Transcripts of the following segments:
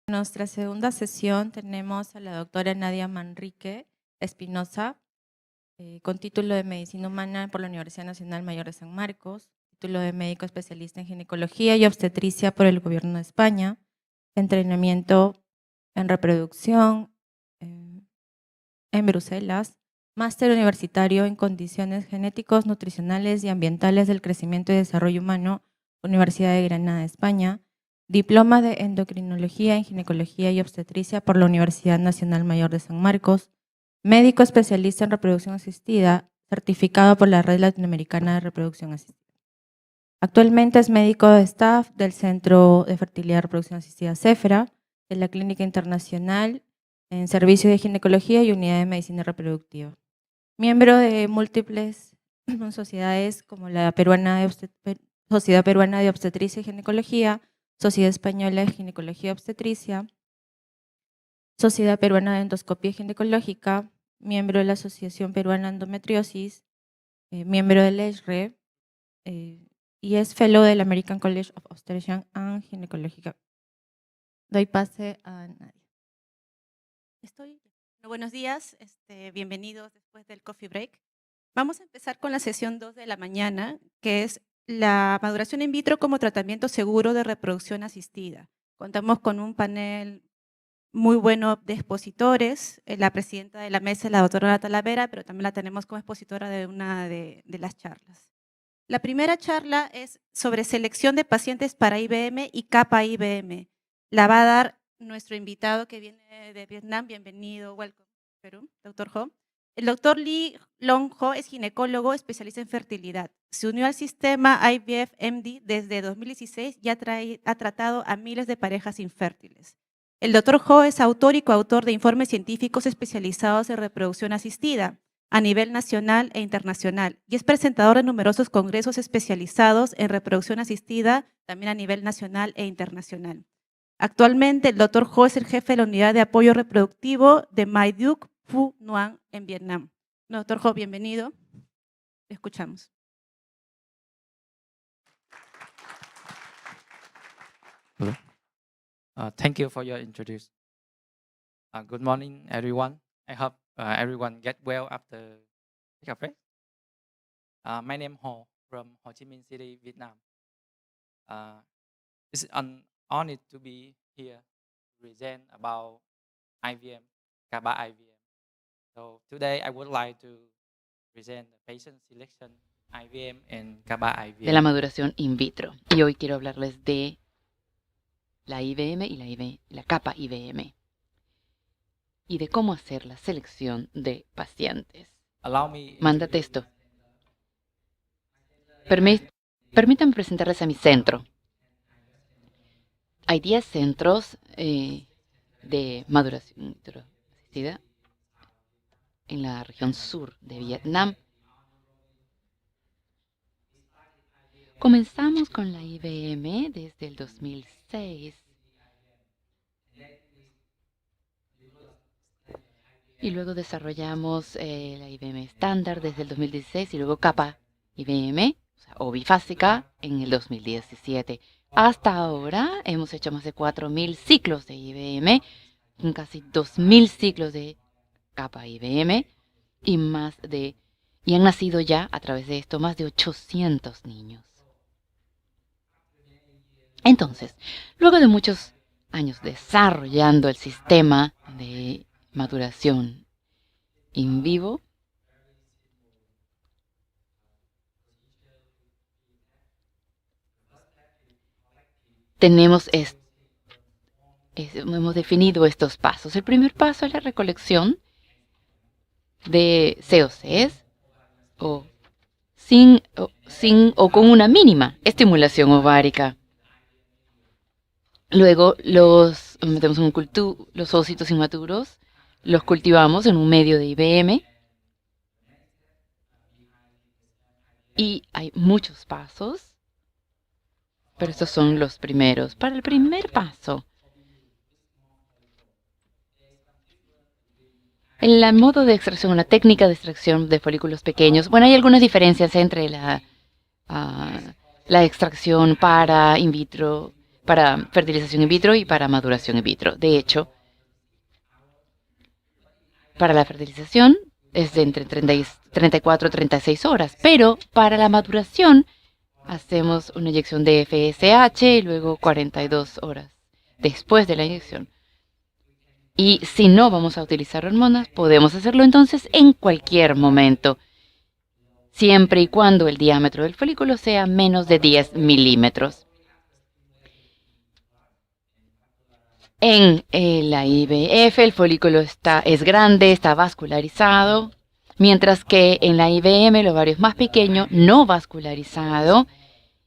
En nuestra segunda sesión tenemos a la doctora Nadia Manrique Espinosa, con título de Medicina Humana por la Universidad Nacional Mayor de San Marcos, título de médico especialista en ginecología y obstetricia por el Gobierno de España, entrenamiento en reproducción en Bruselas, máster universitario en condiciones genéticos, nutricionales y ambientales del crecimiento y desarrollo humano, Universidad de Granada, España, diploma de endocrinología en ginecología y obstetricia por la Universidad Nacional Mayor de San Marcos, médico especialista en reproducción asistida, certificado por la Red Latinoamericana de Reproducción Asistida. Actualmente es médico de staff del Centro de Fertilidad y Reproducción Asistida CEFRA, de la Clínica Internacional en Servicio de Ginecología y Unidad de Medicina Reproductiva. Miembro de múltiples sociedades como la Sociedad Peruana de Obstetricia y Ginecología, Sociedad Española de Ginecología y Obstetricia, Sociedad Peruana de Endoscopia Ginecológica, miembro de la Asociación Peruana de Endometriosis, miembro del ESRE, y es fellow del American College of Obstetricians and Gynecological. Doy pase a Nadia. Buenos días, bienvenidos después del coffee break. Vamos a empezar con la sesión 2 de la mañana, que es la maduración in vitro como tratamiento seguro de reproducción asistida. Contamos con un panel muy bueno de expositores. La presidenta de la mesa es la doctora Ana Talavera, pero también la tenemos como expositora de una de las charlas. La primera charla es sobre selección de pacientes para IBM y capa-IBM. La va a dar nuestro invitado que viene de Vietnam. Bienvenido, welcome, Perú, doctor Ho. El doctor Lee Long Ho es ginecólogo especialista en fertilidad. Se unió al sistema IVF-MD desde 2016 y ha tratado a miles de parejas infértiles. El doctor Ho es autor y coautor de informes científicos especializados en reproducción asistida a nivel nacional e internacional y es presentador de numerosos congresos especializados en reproducción asistida también a nivel nacional e internacional. Actualmente, el doctor Ho es el jefe de la unidad de apoyo reproductivo de My Duc Phu Nguyen en Vietnam. Doctor Ho, bienvenido. Le escuchamos. Hello. Thank you for your introduction. Good morning, everyone. I hope everyone get well after the cafe. My name is Ho from Ho Chi Minh City, Vietnam. It's an honor to be here to present about IVM, GABA IVM. So today I would like to present the patient selection IVM and GABA IVM. De la maduración in vitro. Y hoy quiero hablarles de la IVM y la capa IVM y de cómo hacer la selección de pacientes. Mándate esto. Permítanme presentarles a mi centro. Hay 10 centros de maduración asistida en la región sur de Vietnam. Comenzamos con la IVM desde el 2006 y luego desarrollamos la IVM estándar desde el 2016 y luego capa IVM, o bifásica, en el 2017. Hasta ahora hemos hecho más de 4.000 ciclos de IVM, casi 2.000 ciclos de capa IVM y han nacido ya a través de esto más de 800 niños. Entonces, luego de muchos años desarrollando el sistema de maduración in vivo, hemos definido estos pasos. El primer paso es la recolección de COCs sin o con una mínima estimulación ovárica. Luego metemos en los ovocitos inmaturos, los cultivamos en un medio de IVM y hay muchos pasos, pero estos son los primeros. Para el primer paso, el modo de extracción, la técnica de extracción de folículos pequeños, bueno, hay algunas diferencias entre la extracción para in vitro, para fertilización in vitro y para maduración in vitro. De hecho, para la fertilización es de entre 34 y 36 horas, pero para la maduración hacemos una inyección de FSH y luego 42 horas después de la inyección. Y si no vamos a utilizar hormonas, podemos hacerlo entonces en cualquier momento, siempre y cuando el diámetro del folículo sea menos de 10 milímetros. En la IVF el folículo es grande, está vascularizado, mientras que en la IVM el ovario es más pequeño, no vascularizado,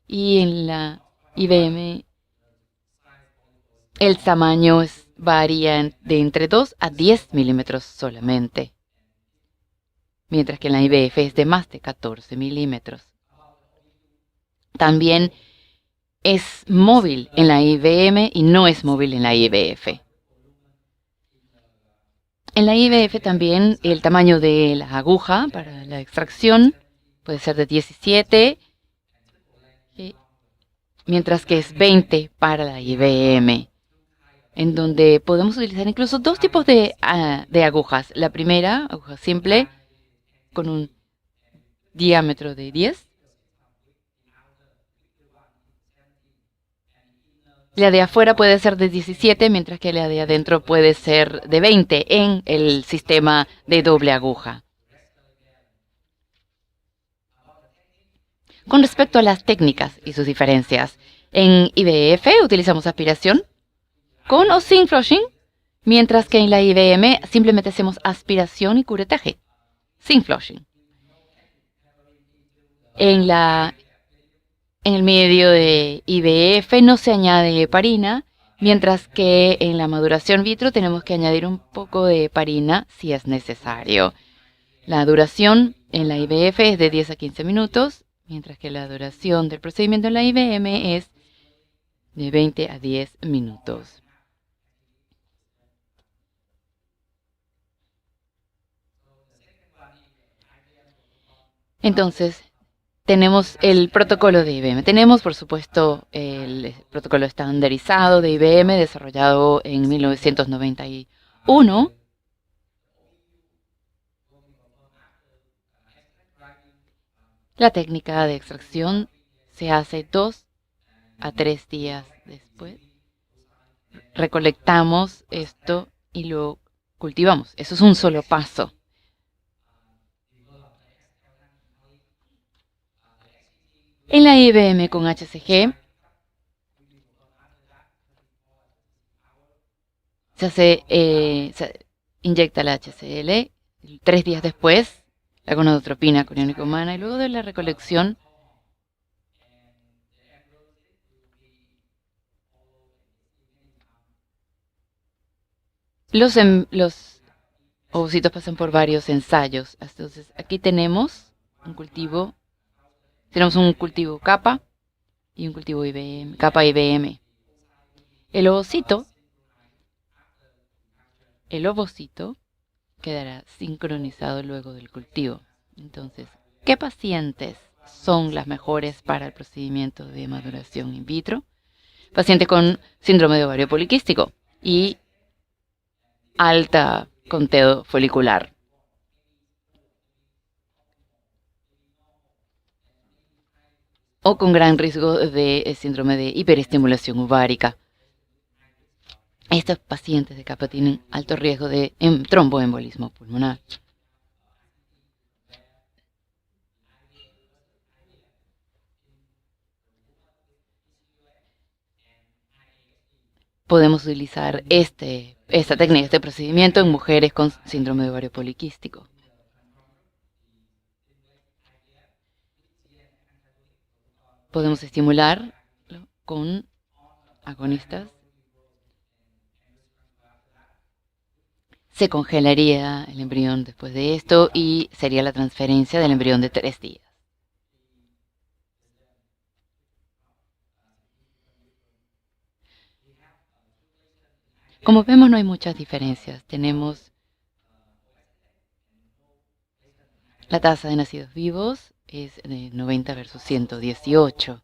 y en la IVM el tamaño varía de entre 2 a 10 milímetros solamente, mientras que en la IVF es de más de 14 milímetros. También es móvil en la IVM y no es móvil en la IVF. En la IVF también el tamaño de la aguja para la extracción puede ser de 17, mientras que es 20 para la IVM, en donde podemos utilizar incluso dos tipos de agujas. La primera, aguja simple, con un diámetro de 10. La de afuera puede ser de 17, mientras que la de adentro puede ser de 20 en el sistema de doble aguja. Con respecto a las técnicas y sus diferencias, en IVF utilizamos aspiración con o sin flushing, mientras que en la IVM simplemente hacemos aspiración y curetaje, sin flushing. En el medio de IVF no se añade heparina, mientras que en la maduración in vitro tenemos que añadir un poco de heparina si es necesario. La duración en la IVF es de 10 a 15 minutos, mientras que la duración del procedimiento en la IVM es de 20 a 10 minutos. Entonces, tenemos el protocolo de IVM. Tenemos, por supuesto, el protocolo estandarizado de IVM desarrollado en 1991. La técnica de extracción se hace 2 a 3 días después. Recolectamos esto y lo cultivamos. Eso es un solo paso. En la IVM con HCG se inyecta la HCl 3 días después, la gonadotropina coriónica humana, y luego de la recolección los ovocitos pasan por varios ensayos. Entonces aquí tenemos un cultivo. Tenemos un cultivo capa y un cultivo IVM, capa IVM. El ovocito quedará sincronizado luego del cultivo. Entonces, ¿qué pacientes son las mejores para el procedimiento de maduración in vitro? Pacientes con síndrome de ovario poliquístico y alta conteo folicular. O con gran riesgo de síndrome de hiperestimulación ovárica. Estos pacientes de capa tienen alto riesgo de tromboembolismo pulmonar. Podemos utilizar esta técnica, este procedimiento en mujeres con síndrome de ovario poliquístico. Podemos estimularlo con agonistas. Se congelaría el embrión después de esto y sería la transferencia del embrión de 3 días. Como vemos, no hay muchas diferencias. Tenemos la tasa de nacidos vivos es de 90 versus 118.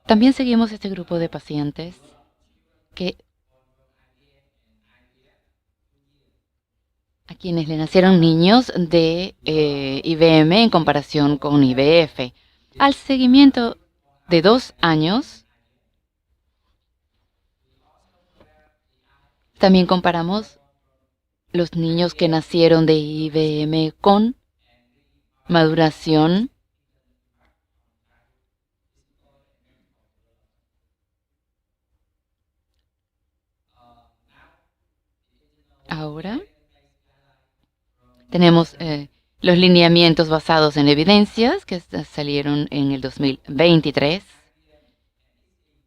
También seguimos este grupo de pacientes a quienes le nacieron niños de IBM en comparación con IVF. Al seguimiento de 2 años, también comparamos los niños que nacieron de IBM con maduración ahora. Tenemos los lineamientos basados en evidencias que salieron en el 2023,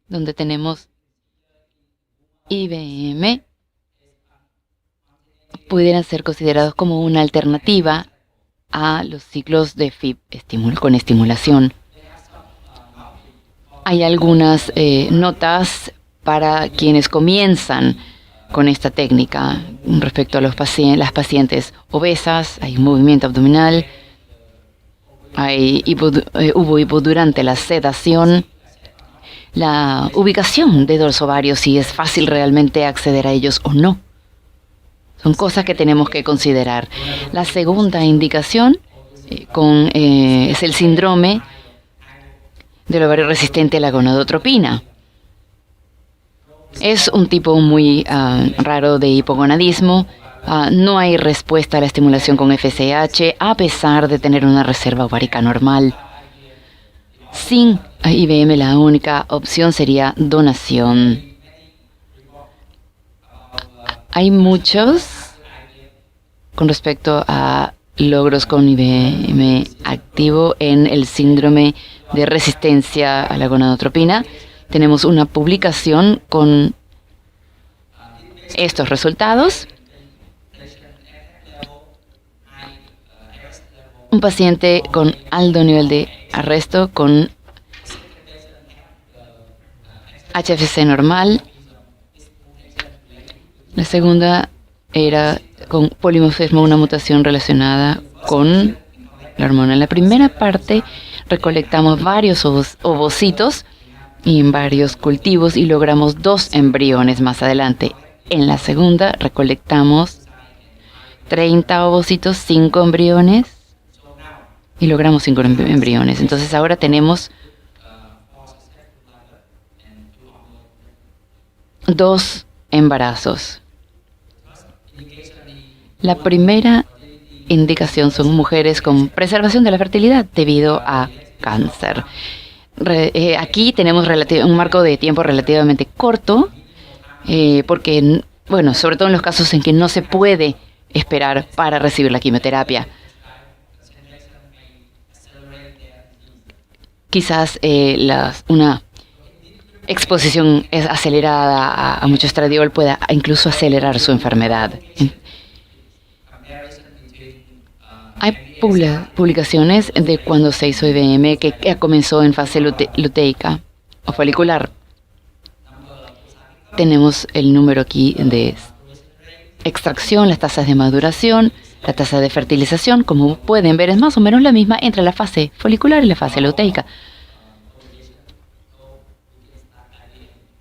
donde tenemos IBM pudieran ser considerados como una alternativa a los ciclos de FIB con estimulación. Hay algunas notas para quienes comienzan con esta técnica respecto a las pacientes obesas. Hay movimiento abdominal, hubo hipo durante la sedación, la ubicación de los ovarios, si es fácil realmente acceder a ellos o no. Son cosas que tenemos que considerar. La segunda indicación es el síndrome del ovario resistente a la gonadotropina. Es un tipo muy raro de hipogonadismo. No hay respuesta a la estimulación con FSH a pesar de tener una reserva ovárica normal. Sin IBM, la única opción sería donación. Hay muchos con respecto a logros con IBM activo en el síndrome de resistencia a la gonadotropina. Tenemos una publicación con estos resultados. Un paciente con alto nivel de arresto con HFC normal. La segunda era con polimorfismo, una mutación relacionada con la hormona. En la primera parte recolectamos varios ovocitos y en varios cultivos y logramos 2 embriones más adelante. En la segunda recolectamos 30 ovocitos, 5 embriones y logramos 5 embriones. Entonces ahora tenemos 2 embarazos. La primera indicación son mujeres con preservación de la fertilidad debido a cáncer. Aquí tenemos un marco de tiempo relativamente corto, porque, bueno, sobre todo en los casos en que no se puede esperar para recibir la quimioterapia. Quizás una exposición acelerada a mucho estradiol pueda incluso acelerar su enfermedad. Hay publicaciones de cuando se hizo IBM que comenzó en fase luteica o folicular. Tenemos el número aquí de extracción, las tasas de maduración, la tasa de fertilización. Como pueden ver, es más o menos la misma entre la fase folicular y la fase luteica.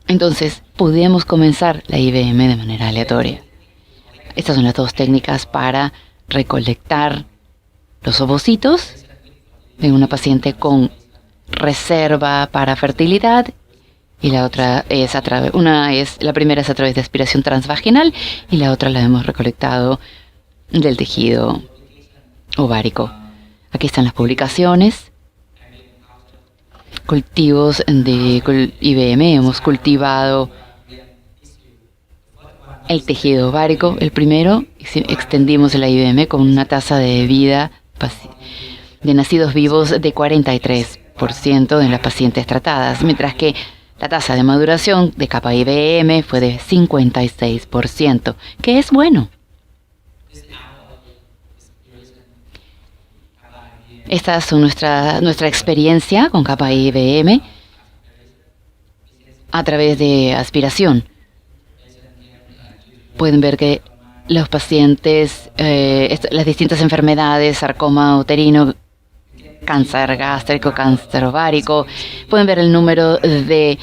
Entonces, podemos comenzar la IBM de manera aleatoria. Estas son las 2 técnicas para recolectar los ovocitos de una paciente con reserva para fertilidad y la otra es la primera es a través de aspiración transvaginal y la otra la hemos recolectado del tejido ovárico. Aquí están las publicaciones. Cultivos de IBM. Hemos cultivado el tejido ovárico, el primero. Extendimos la IBM con una tasa de vida de nacidos vivos de 43% en las pacientes tratadas, mientras que la tasa de maduración de capa IBM fue de 56%, que es bueno. Esta es nuestra experiencia con capa IBM a través de aspiración. Pueden ver que los pacientes, las distintas enfermedades, sarcoma uterino, cáncer gástrico, cáncer ovárico. Pueden ver el número de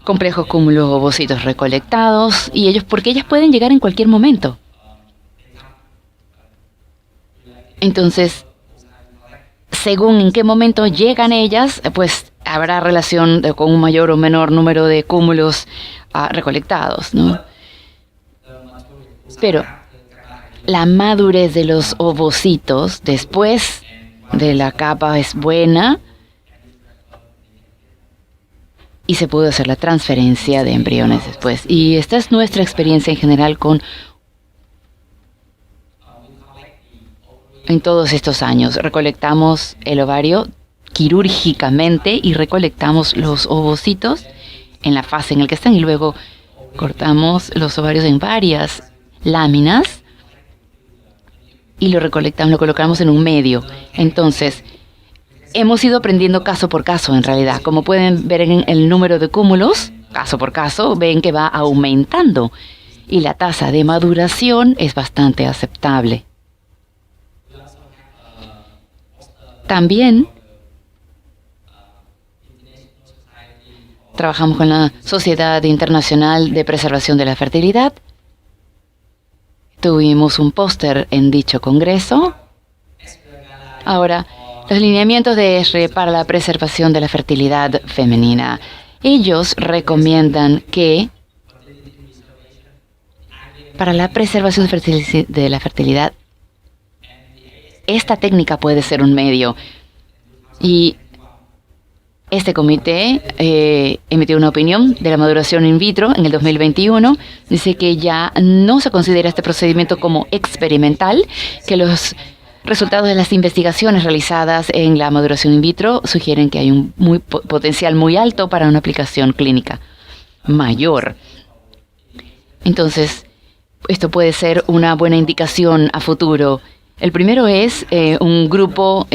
complejos cúmulos ovocitos recolectados porque ellas pueden llegar en cualquier momento. Entonces, según en qué momento llegan ellas, pues habrá relación con un mayor o menor número de cúmulos recolectados, ¿no? Pero la madurez de los ovocitos después de la capa es buena y se pudo hacer la transferencia de embriones después. Y esta es nuestra experiencia en general en todos estos años. Recolectamos el ovario quirúrgicamente y recolectamos los ovocitos en la fase en la que están y luego cortamos los ovarios en varias láminas y lo colocamos en un medio. Entonces, hemos ido aprendiendo caso por caso, en realidad. Como pueden ver en el número de cúmulos, caso por caso, ven que va aumentando y la tasa de maduración es bastante aceptable. También trabajamos con la Sociedad Internacional de Preservación de la Fertilidad. Tuvimos un póster en dicho congreso. Ahora, los lineamientos de ESRE para la preservación de la fertilidad femenina. Ellos recomiendan que para la preservación de la fertilidad, esta técnica puede ser un medio. Y este comité emitió una opinión de la maduración in vitro en el 2021. Dice que ya no se considera este procedimiento como experimental, que los resultados de las investigaciones realizadas en la maduración in vitro sugieren que hay un potencial muy alto para una aplicación clínica mayor. Entonces, esto puede ser una buena indicación a futuro. El primero es un grupo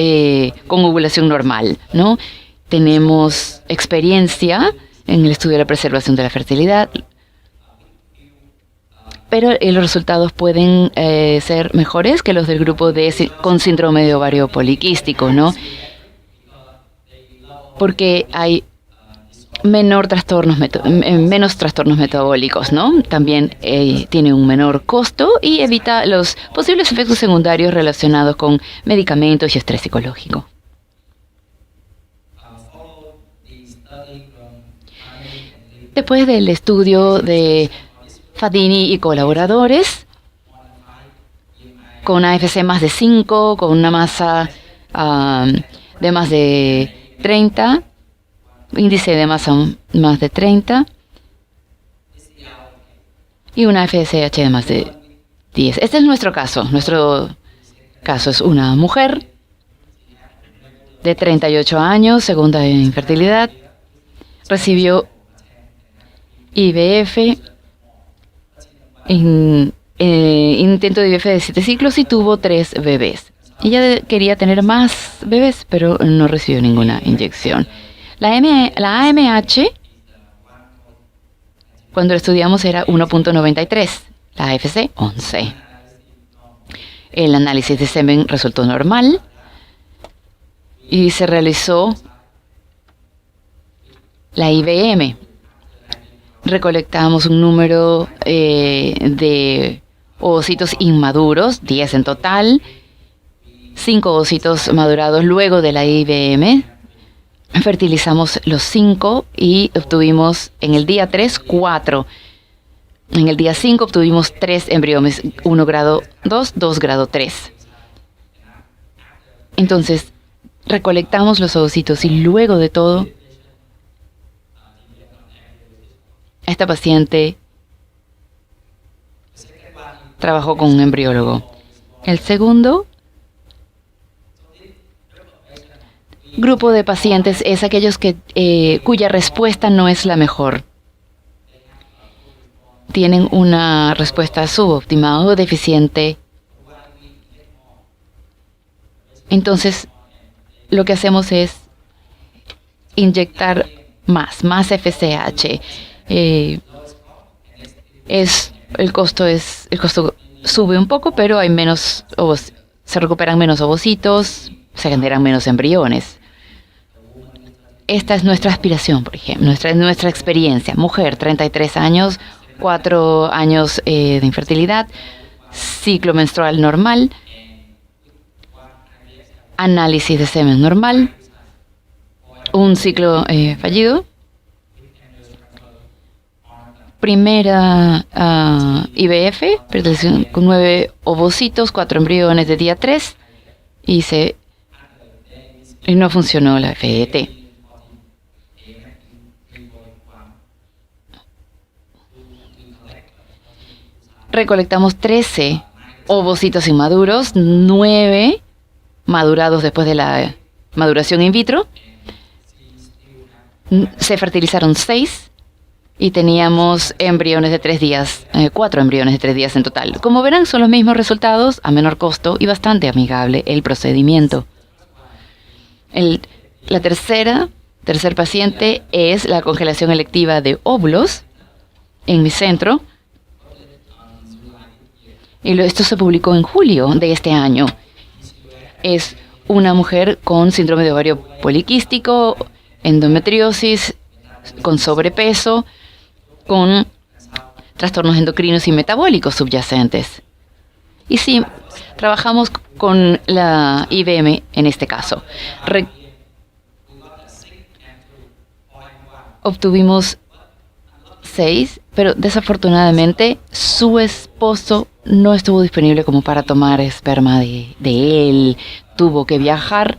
con ovulación normal, ¿no? Tenemos experiencia en el estudio de la preservación de la fertilidad, pero los resultados pueden ser mejores que los del grupo con síndrome de ovario poliquístico, ¿no? Porque hay menos trastornos metabólicos, ¿no? También tiene un menor costo y evita los posibles efectos secundarios relacionados con medicamentos y estrés psicológico. Después del estudio de Fadini y colaboradores, con AFC más de 5, con una masa de más de 30, índice de masa más de 30 y una FSH de más de 10. Este es nuestro caso. Nuestro caso es una mujer de 38 años, segunda infertilidad, recibió IVF, intento de IVF de 7 ciclos y tuvo 3 bebés. Ella quería tener más bebés, pero no recibió ninguna inyección. La AMH, cuando lo estudiamos, era 1.93, la AFC 11. El análisis de semen resultó normal y se realizó la IVM. Recolectamos un número de ovocitos inmaduros, 10 en total, 5 ovocitos madurados luego de la IVM. Fertilizamos los 5 y obtuvimos en el día 3, 4. En el día 5 obtuvimos 3 embriones, 1 grado 2, 2 grado 3. Entonces, recolectamos los ovocitos y luego de todo, esta paciente trabajó con un embriólogo. El segundo grupo de pacientes es aquellos cuya respuesta no es la mejor. Tienen una respuesta subóptima o deficiente. Entonces, lo que hacemos es inyectar más FSH. El costo sube un poco, pero hay menos se recuperan menos ovocitos, se generan menos embriones. Esta es nuestra aspiración, por ejemplo, nuestra experiencia. Mujer, 33 años, 4 años de infertilidad, ciclo menstrual normal, análisis de semen normal, un ciclo fallido, primera IVF, con 9 ovocitos, 4 embriones de día 3, y no funcionó la FET. Recolectamos 13 ovocitos inmaduros, 9 madurados después de la maduración in vitro. Se fertilizaron 6 y teníamos embriones de 3 días, 4 embriones de 3 días en total. Como verán, son los mismos resultados a menor costo y bastante amigable el procedimiento. La tercer paciente es la congelación electiva de óvulos en mi centro. Y esto se publicó en julio de este año. Es una mujer con síndrome de ovario poliquístico, endometriosis, con sobrepeso, con trastornos endocrinos y metabólicos subyacentes. Y sí, trabajamos con la IBM en este caso. Obtuvimos 6, pero desafortunadamente su esposo no estuvo disponible como para tomar esperma de él. Tuvo que viajar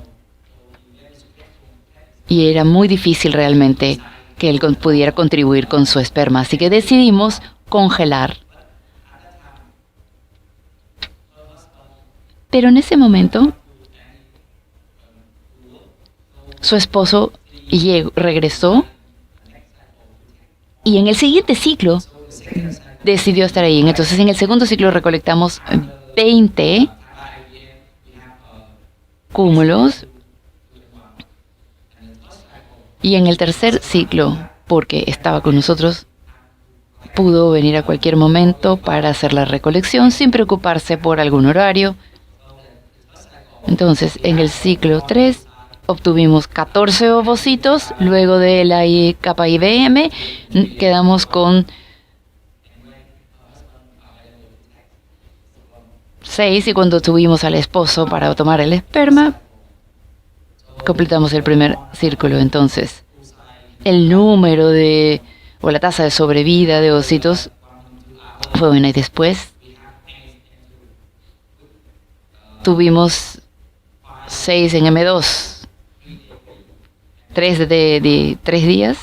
y era muy difícil realmente que él pudiera contribuir con su esperma. Así que decidimos congelar. Pero en ese momento, su esposo regresó y en el siguiente ciclo decidió estar ahí. Entonces, en el segundo ciclo recolectamos 20 cúmulos. Y en el tercer ciclo, porque estaba con nosotros, pudo venir a cualquier momento para hacer la recolección sin preocuparse por algún horario. Entonces, en el ciclo 3 obtuvimos 14 ovocitos. Luego de la capa IBM quedamos con 6 y cuando tuvimos al esposo para tomar el esperma, completamos el primer círculo. Entonces, el número o la tasa de sobrevida de ovocitos fue buena y después tuvimos 6 en M2, 3 de 3 días.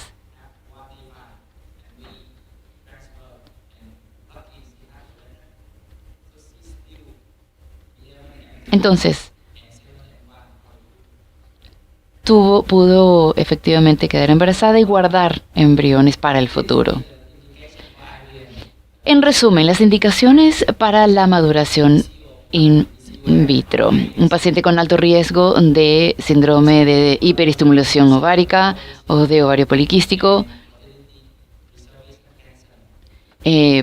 Entonces, pudo efectivamente quedar embarazada y guardar embriones para el futuro. En resumen, las indicaciones para la maduración in vitro. Un paciente con alto riesgo de síndrome de hiperestimulación ovárica o de ovario poliquístico,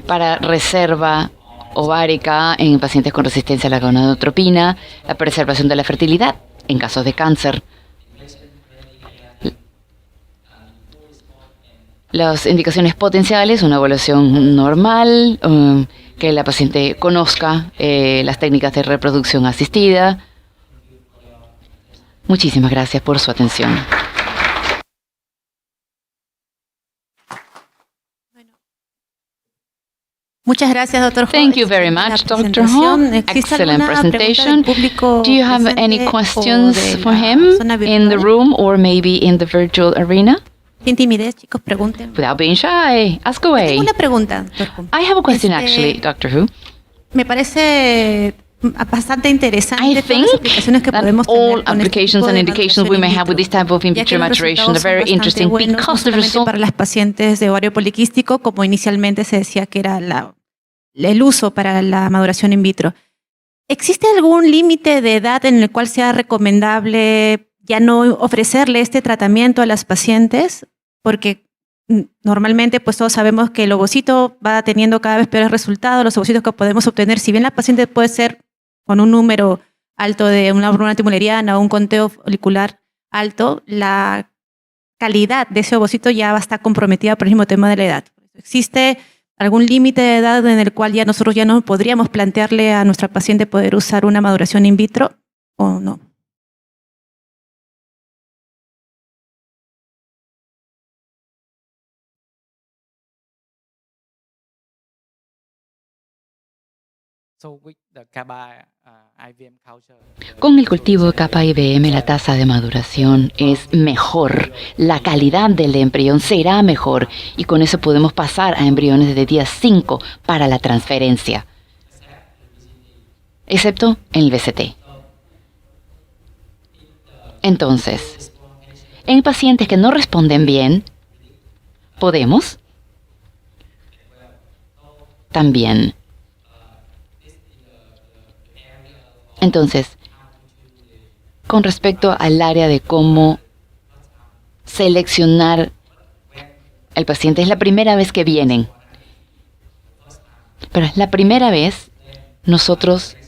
para reserva ovárica en pacientes con resistencia a la gonadotropina, la preservación de la fertilidad en casos de cáncer. Las indicaciones potenciales, una evaluación normal, que la paciente conozca las técnicas de reproducción asistida. Muchísimas gracias por su atención. Muchas gracias, Dr. Ho. Thank you very much, Dr. Ho. Excellent presentation. Do you have any questions for him in the room or maybe in the virtual arena? Sin timidez, chicos, pregunten. Without being shy, ask away. Tengo una pregunta, Dr. Ho. I have a question actually, Dr. Who. Me parece bastante interesante I todas think las aplicaciones que that podemos all tener con este applications tipo and de indications we may have with this type of in ya que vitro los maturation resultados are very son interesting bastante buenos, because the no solamente result para las pacientes de ovario poliquístico, como inicialmente se decía que era el uso para la maduración in vitro. ¿Existe algún límite de edad en el cual sea recomendable ya no ofrecerle este tratamiento a las pacientes? Porque normalmente pues todos sabemos que el ovocito va teniendo cada vez peores resultados, los ovocitos que podemos obtener, si bien la paciente puede ser con un número alto de una hormona timuleriana o un conteo folicular alto, la calidad de ese ovocito ya va a estar comprometida por el mismo tema de la edad. ¿Existe algún límite de edad en el cual ya nosotros ya no podríamos plantearle a nuestra paciente poder usar una maduración in vitro o no? So with the Kappa IVM culture, Con el cultivo Kappa IBM la tasa de maduración es mejor, la calidad del embrión será mejor y con eso podemos pasar a embriones desde día 5 para la transferencia, excepto en el BCT. Entonces, en pacientes que no responden bien, podemos también. Entonces, con respecto al área de cómo seleccionar el paciente, es la primera vez que vienen. Pero es la primera vez nosotros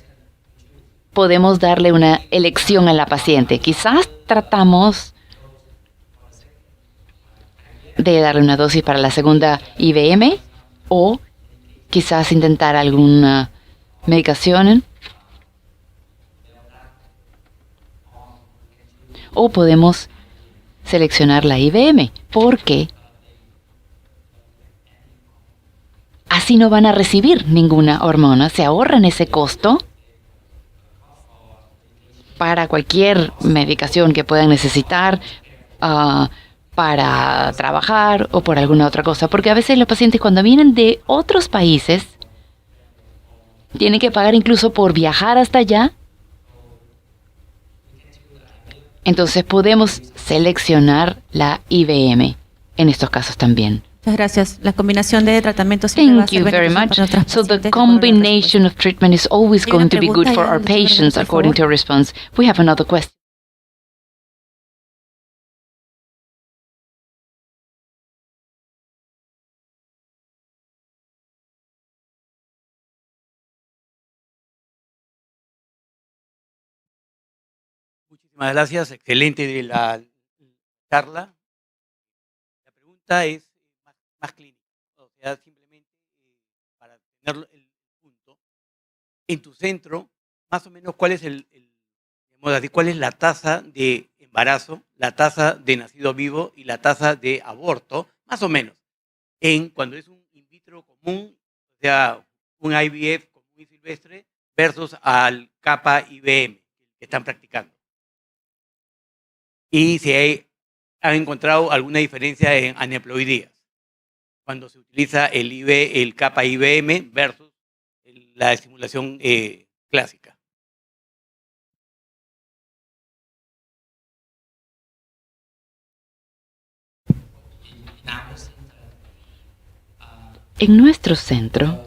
podemos darle una elección a la paciente. Quizás tratamos de darle una dosis para la segunda IVM o quizás intentar alguna medicación. O podemos seleccionar la IVM, porque así no van a recibir ninguna hormona, se ahorran ese costo para cualquier medicación que puedan necesitar para trabajar o por alguna otra cosa, porque a veces los pacientes cuando vienen de otros países tienen que pagar incluso por viajar hasta allá. Entonces podemos seleccionar la IVM en estos casos también. Muchas gracias. La combinación de tratamientos siempre va a Thank ser you very beneficiosa much. para nuestras So the pacientes de acuerdo a la combination of treatment is always Hay una going to be good pregunta for ahí our donde tengo patients por according favor. to response. We have another question. Muchísimas gracias, excelente de la charla. La pregunta es más clínica, o sea, simplemente para tener el punto. En tu centro, más o menos, ¿cuál es digamos así, cuál es la tasa de embarazo, la tasa de nacido vivo y la tasa de aborto, más o menos, cuando es un in vitro común, o sea, un IVF común y silvestre, versus al Kappa IBM que están practicando? Y si han encontrado alguna diferencia en aneuploidías cuando se utiliza el Kappa IBM versus la estimulación clásica. En nuestro centro,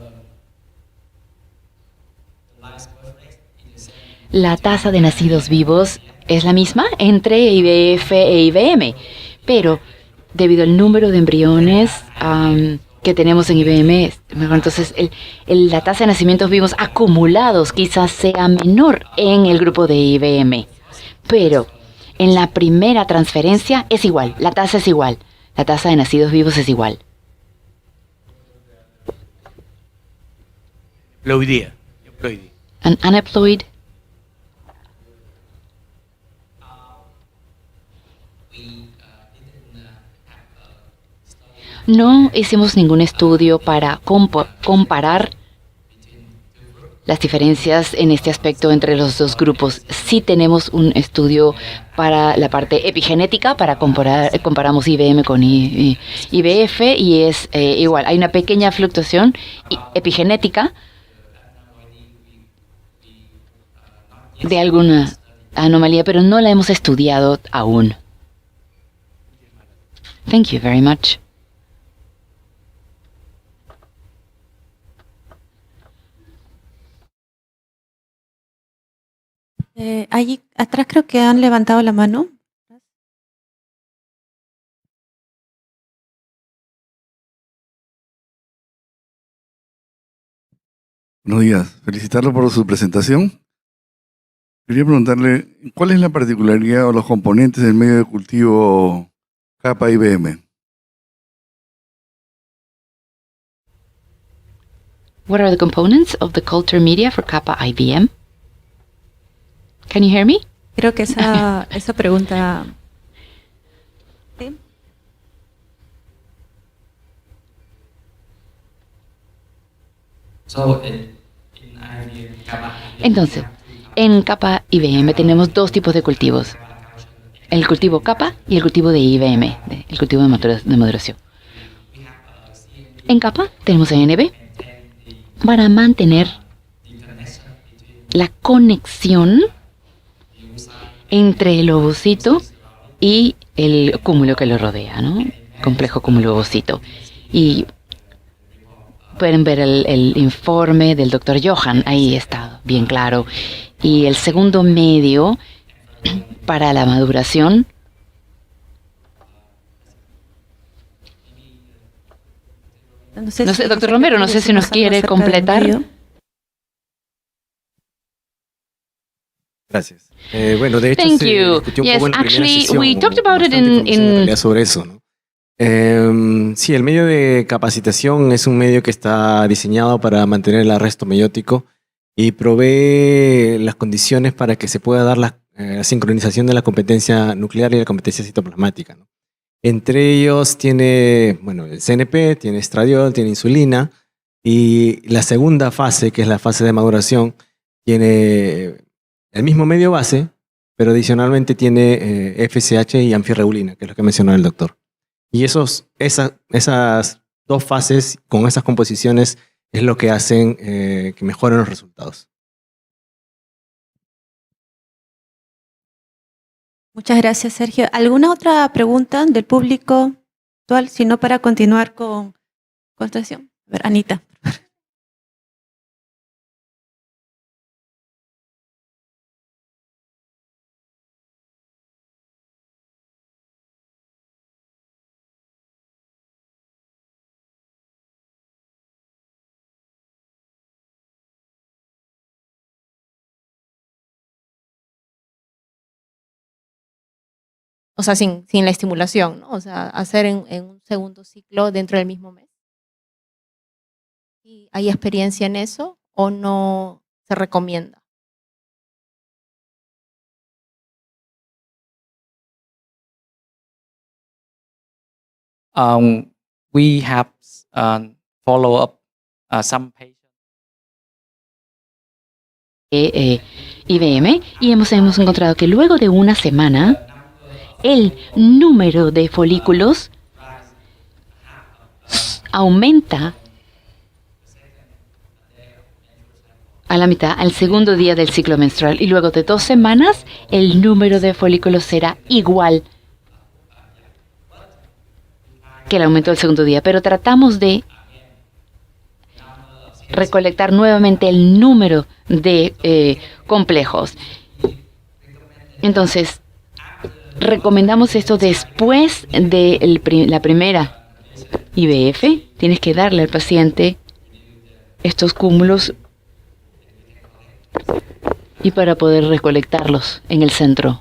la tasa de nacidos vivos es la misma entre IVF e IVM, pero debido al número de embriones que tenemos en IVM, entonces la tasa de nacimientos vivos acumulados quizás sea menor en el grupo de IVM, pero en la primera transferencia es igual, la tasa es igual, la tasa de nacidos vivos es igual. Aneuploidía. An aneuploid. No hicimos ningún estudio para comparar las diferencias en este aspecto entre los dos grupos. Sí tenemos un estudio para la parte epigenética, para comparamos IVM con IVF y es igual. Hay una pequeña fluctuación epigenética de alguna anomalía, pero no la hemos estudiado aún. Thank you very much. Allí atrás creo que han levantado la mano. Buenos días. Felicitarlo por su presentación. Quería preguntarle, ¿cuál es la particularidad o los componentes del medio de cultivo Kappa IBM? What are the components of the culture media for Kappa IBM? Can you hear me? Creo que esa pregunta... ¿Sí? Entonces, en Kappa IBM tenemos dos tipos de cultivos. El cultivo Kappa y el cultivo de IBM, el cultivo de maduración. En Kappa tenemos NB para mantener la conexión entre el ovocito y el cúmulo que lo rodea, ¿no? Complejo cúmulo ovocito. Y pueden ver el informe del doctor Johan, ahí está, bien claro. Y el segundo medio para la maduración No sé, doctor Romero, no sé si nos quiere completar. Gracias. Bueno, de hecho, Thank se you. discutió un Yes, poco en la primera actually, sesión, we hubo talked about it bastante información en in realidad sobre eso, ¿no? Sí, el medio de capacitación es un medio que está diseñado para mantener el arresto meiótico y provee las condiciones para que se pueda dar la sincronización de la competencia nuclear y la competencia citoplasmática, ¿no? Entre ellos tiene, bueno, el CNP, tiene estradiol, tiene insulina, y la segunda fase, que es la fase de maduración, tiene el mismo medio base, pero adicionalmente tiene FSH y anfirreulina, que es lo que mencionó el doctor. Y esas dos fases, con esas composiciones, es lo que hacen que mejoren los resultados. Muchas gracias, Sergio. ¿Alguna otra pregunta del público actual? Si no, para continuar con esta sesión. A ver, Anita. O sea, sin la estimulación, ¿no? O sea, hacer en un segundo ciclo dentro del mismo mes. ¿Y hay experiencia en eso o no se recomienda? We have follow up some patients. IBM y hemos encontrado que luego de una semana el número de folículos aumenta a la mitad al segundo día del ciclo menstrual y luego de 2 semanas el número de folículos será igual que el aumento del segundo día, pero tratamos de recolectar nuevamente el número de complejos. Entonces, recomendamos esto después de la primera IVF. Tienes que darle al paciente estos cúmulos y para poder recolectarlos en el centro.